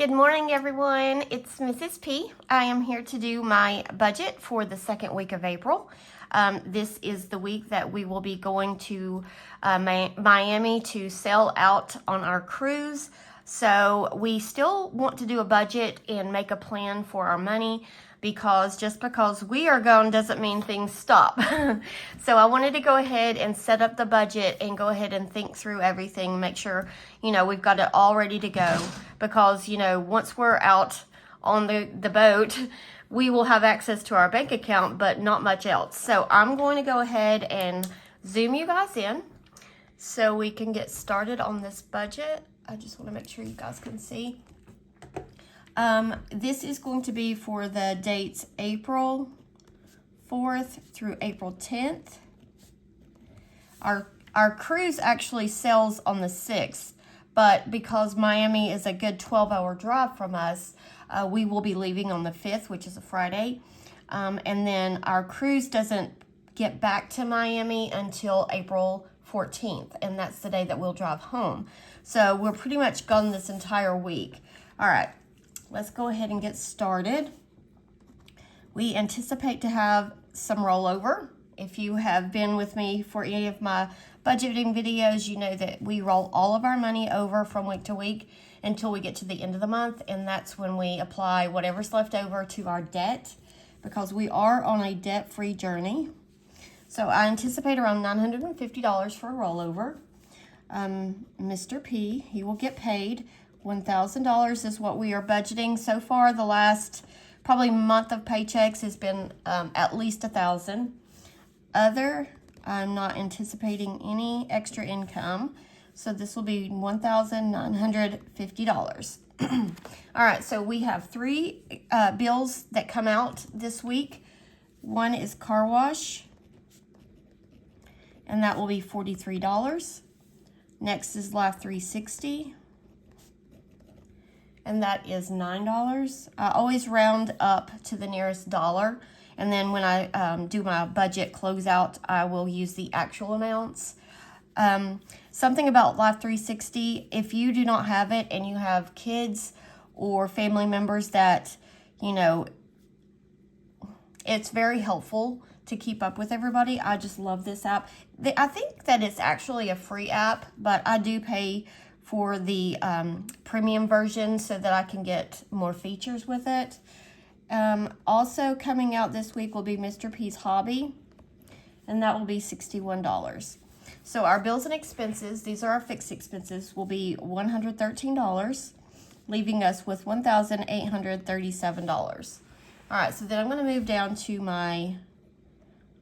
Good morning, everyone. It's Mrs. P. I am here to do my budget for the second week of April. This is the week that we will be going to Miami to sail out on our cruise. So we still want to do a budget and make a plan for our money, because just because we are gone doesn't mean things stop. So I wanted to go ahead and set up the budget and go ahead and think through everything, make sure, we've got it all ready to go, because, once we're out on the boat, we will have access to our bank account, but not much else. So I'm going to go ahead and zoom you guys in so we can get started on this budget. I just want to make sure you guys can see. This is going to be for the dates April 4th through April 10th. Our cruise actually sails on the 6th, but because Miami is a good 12-hour drive from us, we will be leaving on the 5th, which is a Friday. And then our cruise doesn't get back to Miami until April 14th, and that's the day that we'll drive home. So we're pretty much gone this entire week. All right. Let's go ahead and get started. We anticipate to have some rollover. If you have been with me for any of my budgeting videos, you know that we roll all of our money over from week to week until we get to the end of the month, and that's when we apply whatever's left over to our debt, because we are on a debt-free journey. So I anticipate around $950 for a rollover. Mr. P, he will get paid. $1,000 is what we are budgeting so far. The last probably month of paychecks has been at least $1,000. Other, I'm not anticipating any extra income, so this will be $1,950. All right, so we have three bills that come out this week. One is car wash, and that will be $43. Next is Life 360. And that is $9. I always round up to the nearest dollar, and then when I do my budget closeout, I will use the actual amounts. Something about Life 360, if you do not have it and you have kids or family members that, it's very helpful to keep up with everybody. I just love this app. I think that it's actually a free app, but I do pay for the premium version so that I can get more features with it. Also coming out this week will be Mr. P's Hobby, and that will be $61. So our bills and expenses, these are our fixed expenses, will be $113, leaving us with $1,837. All right, so then I'm going to move down to my,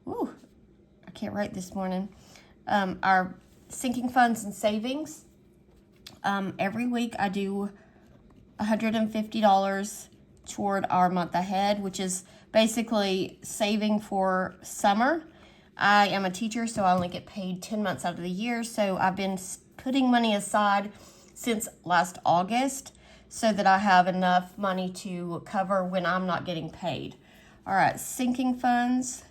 I can't write this morning, our sinking funds and savings. Every week I do $150 toward our month ahead, which is basically saving for summer. I am a teacher, so I only get paid 10 months out of the year, so I've been putting money aside since last August so that I have enough money to cover when I'm not getting paid. All right, sinking funds.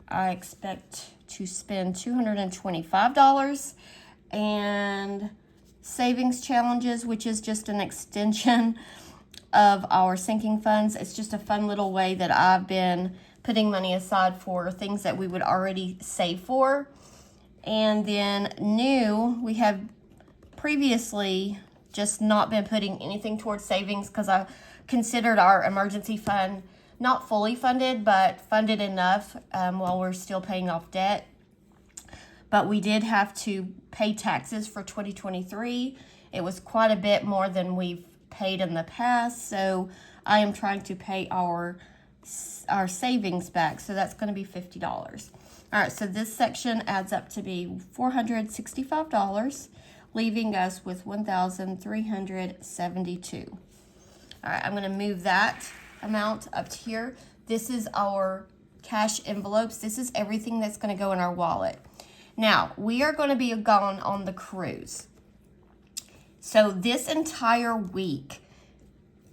I expect to spend $225, and savings challenges, which is just an extension of our sinking funds. It's just a fun little way that I've been putting money aside for things that we would already save for. And then new, we have previously just not been putting anything towards savings because I considered our emergency fund not fully funded, but funded enough while we're still paying off debt. But we did have to pay taxes for 2023. It was quite a bit more than we've paid in the past, so I am trying to pay our savings back, so that's going to be $50. All right, so this section adds up to be $465, leaving us with $1,372. All right, I'm going to move that amount up to here. This is our cash envelopes. This is everything that's going to go in our wallet. Now, we are going to be gone on the cruise. So this entire week,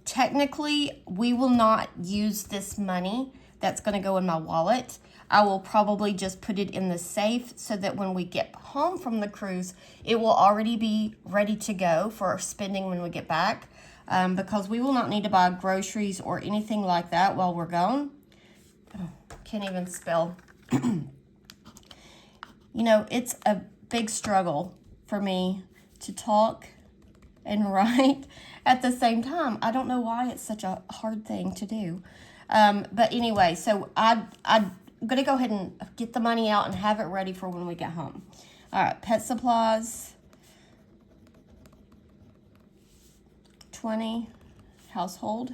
technically, we will not use this money that's going to go in my wallet. I will probably just put it in the safe so that when we get home from the cruise, it will already be ready to go for spending when we get back, because we will not need to buy groceries or anything like that while we're gone. Oh, can't even spell. You know, it's a big struggle for me to talk and write at the same time. I don't know why it's such a hard thing to do. But anyway, so I'm going to go ahead and get the money out and have it ready for when we get home. All right, pet supplies, 20, household.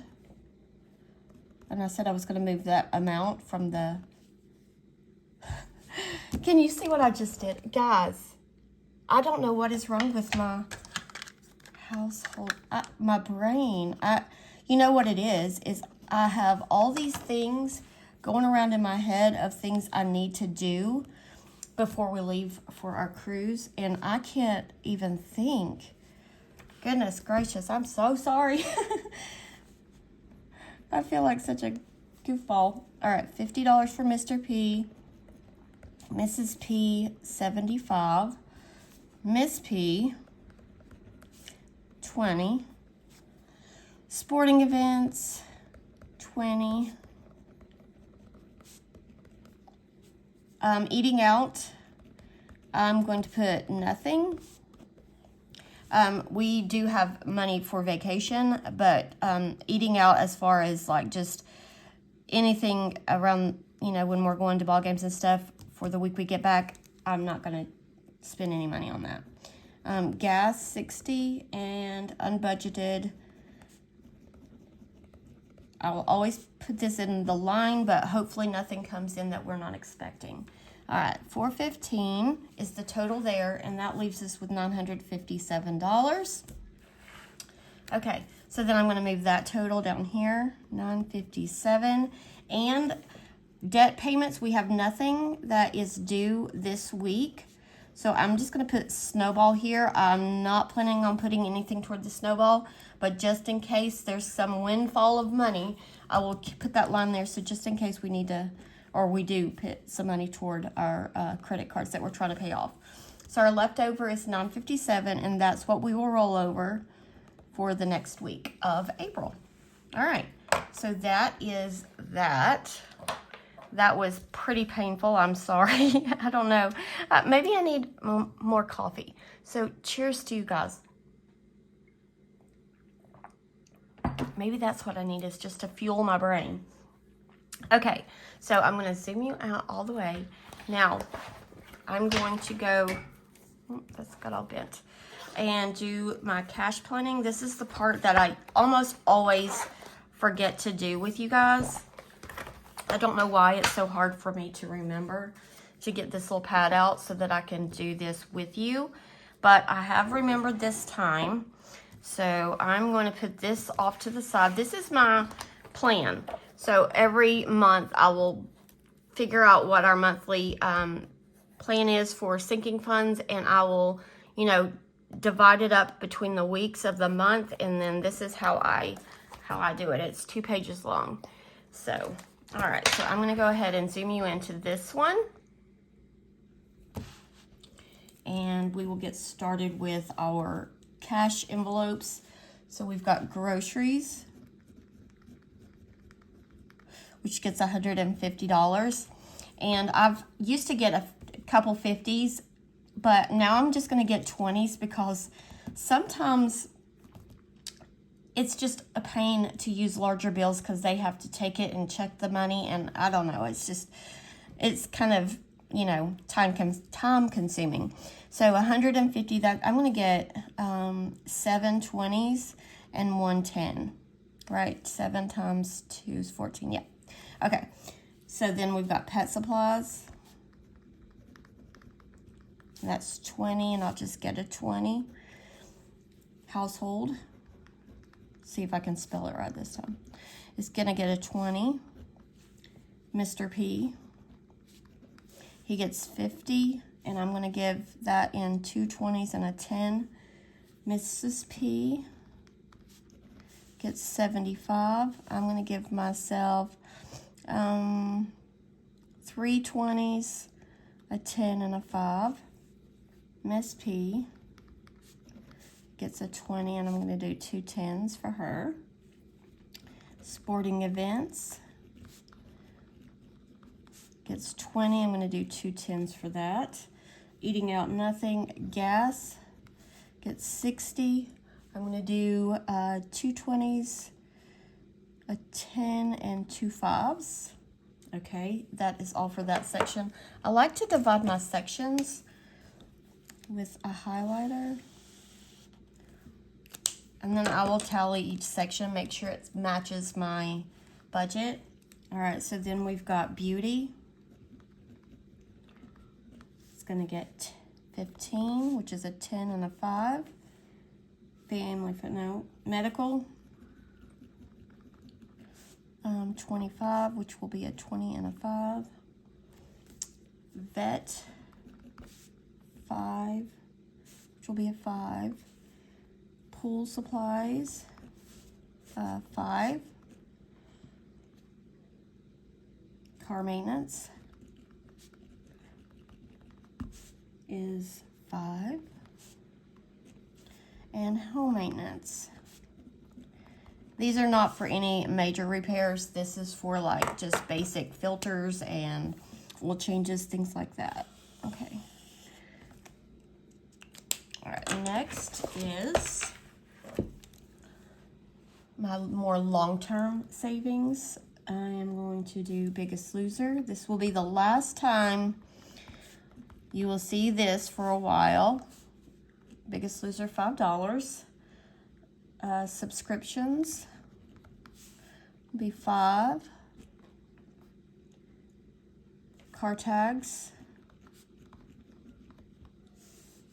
And I said I was going to move that amount from the... Can you see what I just did? Guys, I don't know what is wrong with my household, my brain. You know what it is I have all these things going around in my head of things I need to do before we leave for our cruise, and I can't even think. Goodness gracious, I'm so sorry. I feel like such a goofball. All right, $50 for Mr. P. Mrs. P, 75. Miss P, 20. Sporting events, 20. Eating out, I'm going to put nothing. We do have money for vacation, but eating out as far as like just anything around, you know, when we're going to ball games and stuff for the week we get back, I'm not going to spend any money on that. Gas, 60, and unbudgeted. I will always put this in the line, but hopefully nothing comes in that we're not expecting. All right, $415 is the total there, and that leaves us with $957. Okay, so then I'm going to move that total down here, $957. And debt payments, we have nothing that is due this week. So I'm just going to put snowball here. I'm not planning on putting anything toward the snowball, but just in case there's some windfall of money, I will put that line there. So just in case we need to, or we do put some money toward our credit cards that we're trying to pay off. So our leftover is $957, and that's what we will roll over for the next week of April. All right, so that is that. That was pretty painful. I'm sorry. I don't know. Maybe I need more coffee. So cheers to you guys. Maybe that's what I need, is just to fuel my brain. Okay, so I'm going to zoom you out all the way. Now, I'm going to go, that's got all bent, and do my cash planning. This is the part that I almost always forget to do with you guys. I don't know why it's so hard for me to remember to get this little pad out so that I can do this with you. But I have remembered this time. So I'm going to put this off to the side. This is my plan. So every month I will figure out what our monthly plan is for sinking funds, and I will, you know, divide it up between the weeks of the month, and then this is how I do it. It's 2 pages long. So all right, so I'm going to go ahead and zoom you into this one. And we will get started with our cash envelopes. So we've got groceries, which gets $150. And I've used to get a couple 50s, but now I'm just going to get 20s because sometimes it's just a pain to use larger bills because they have to take it and check the money, and I don't know, it's kind of, you know, time consuming. So 150, that I'm going to get 7 20s and 1 10, right? 7 times 2 is 14, yeah. Okay, so then we've got pet supplies. That's 20, and I'll just get a 20. Household. See if I can spell it right this time. It's gonna get a 20. Mr. P, he gets 50, and I'm gonna give that in 2 20s and a 10. Mrs. P gets 75. I'm gonna give myself $3 3 20s, a 10, and a 5. Miss P gets a 20, and I'm going to do 2 10s for her. Sporting Events gets 20. I'm going to do 2 10s for that. Eating Out Nothing, Gas gets 60. I'm going to do 2 20s, a 10, and 2 5s. Okay, that is all for that section. I like to divide my sections with a highlighter. And then I will tally each section, make sure it matches my budget. All right, so then we've got Beauty. It's going to get 15, which is a 10 and a 5. Family footnote. Medical. 25, which will be a 20 and a 5. Vet. 5, which will be a 5. Pool Supplies. 5. Car Maintenance is 5. And Home Maintenance. These are not for any major repairs. This is for like just basic filters and oil changes, things like that. Okay. All right, next is my more long-term savings. I am going to do Biggest Loser. This will be the last time you will see this for a while. Biggest Loser, $5. Subscriptions will be 5. Car tags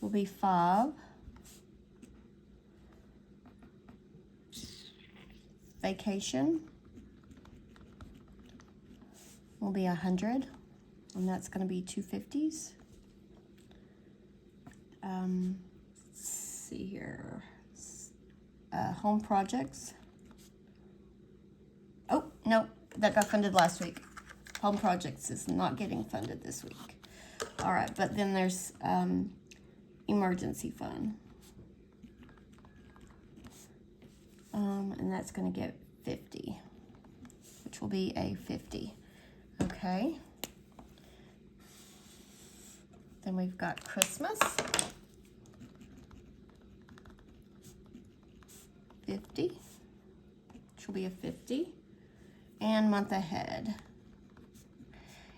will be 5. Vacation will be 100, and that's going to be 250s. Let's see here. Home projects. Oh, no, that got funded last week. Home projects is not getting funded this week. All right, but then there's emergency fund. And that's going to get 50, which will be a 50. Okay. Then we've got Christmas. 50, which will be a 50. And month ahead.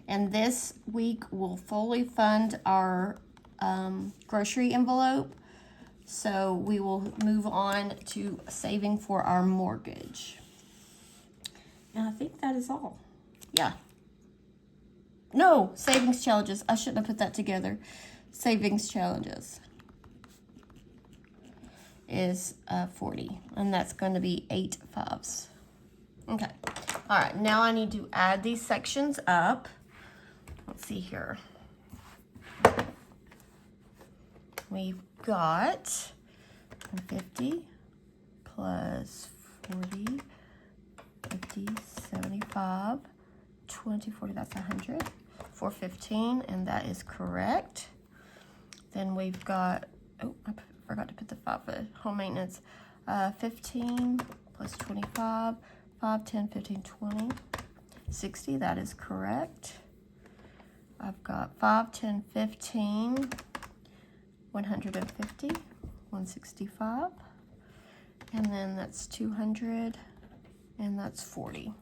And this week will fully fund our grocery envelope. So we will move on to saving for our mortgage. And I think that is all. Yeah. No, savings challenges. I shouldn't have put that together. Savings challenges is 40. And that's going to be 8 5s. Okay. All right. Now I need to add these sections up. Let's see here. We've got 50 plus 40, 50, 75, 20, 40, that's 100, 415, and that is correct. Then we've got, oh, I forgot to put the 5 for home maintenance. 15 plus 25, 5, 10, 15, 20, 60, that is correct. I've got 5, 10, 15, 150, 165, and then that's 200, and that's 40.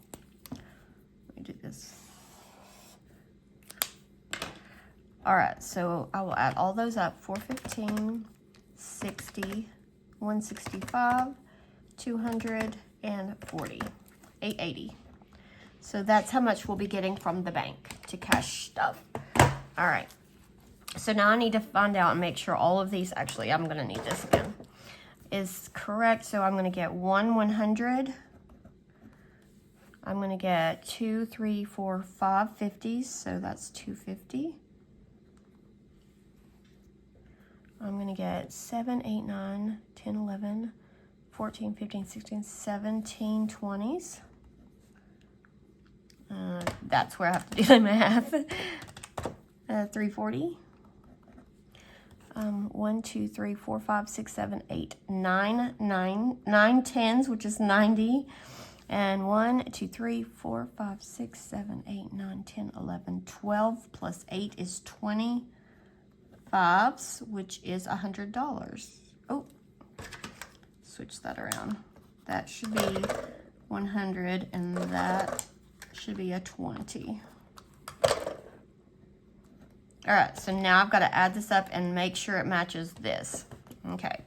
Let me do this. All right, so I will add all those up. 415, 60, 165, 200, and 40. 880. So that's how much we'll be getting from the bank to cash stuff. All right. So now I need to find out and make sure all of these, actually, I'm going to need this again, is correct. So I'm going to get 1 100. I'm going to get 2, 3, 4, 5 50s. So that's 250. I'm going to get 7, 8, 9, 10, 11, 14, 15, 16, 17 20s. That's where I have to do the math. 340. 1, 2, 3, 4, 5, 6, 7, 8, 9 tens, which is 90. And 1, 2, 3, 4, 5, 6, 7, 8, 9, 10, 11, 12 plus 8 is 20 fives, which is $100. Oh, switch that around. That should be 100, and that should be a 20. All right, so now I've got to add this up and make sure it matches this. Okay,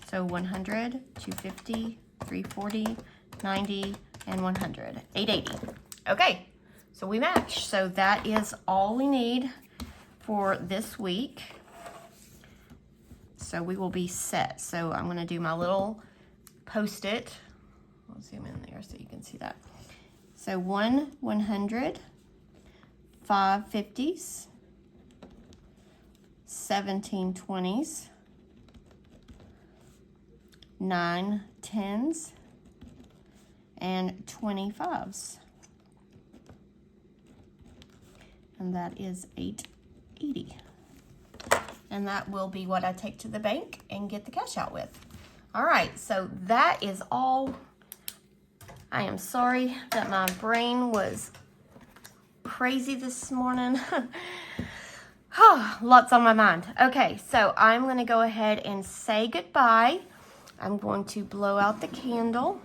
so 100, 250, 340, 90, and 100. 880. Okay, so we match. So that is all we need for this week. So we will be set. So I'm going to do my little Post-it. I'll zoom in there so you can see that. So 1 100, 5 50s, 17 20s, 9 10s, and 25s. And that is 880. And that will be what I take to the bank and get the cash out with. All right, so that is all. I am sorry that my brain was crazy this morning. Lots on my mind. Okay, so I'm going to go ahead and say goodbye. I'm going to blow out the candle.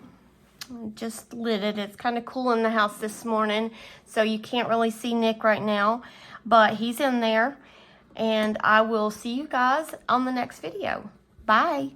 I just lit it. It's kind of cool in the house this morning, so you can't really see Nick right now, but he's in there. And I will see you guys on the next video. Bye.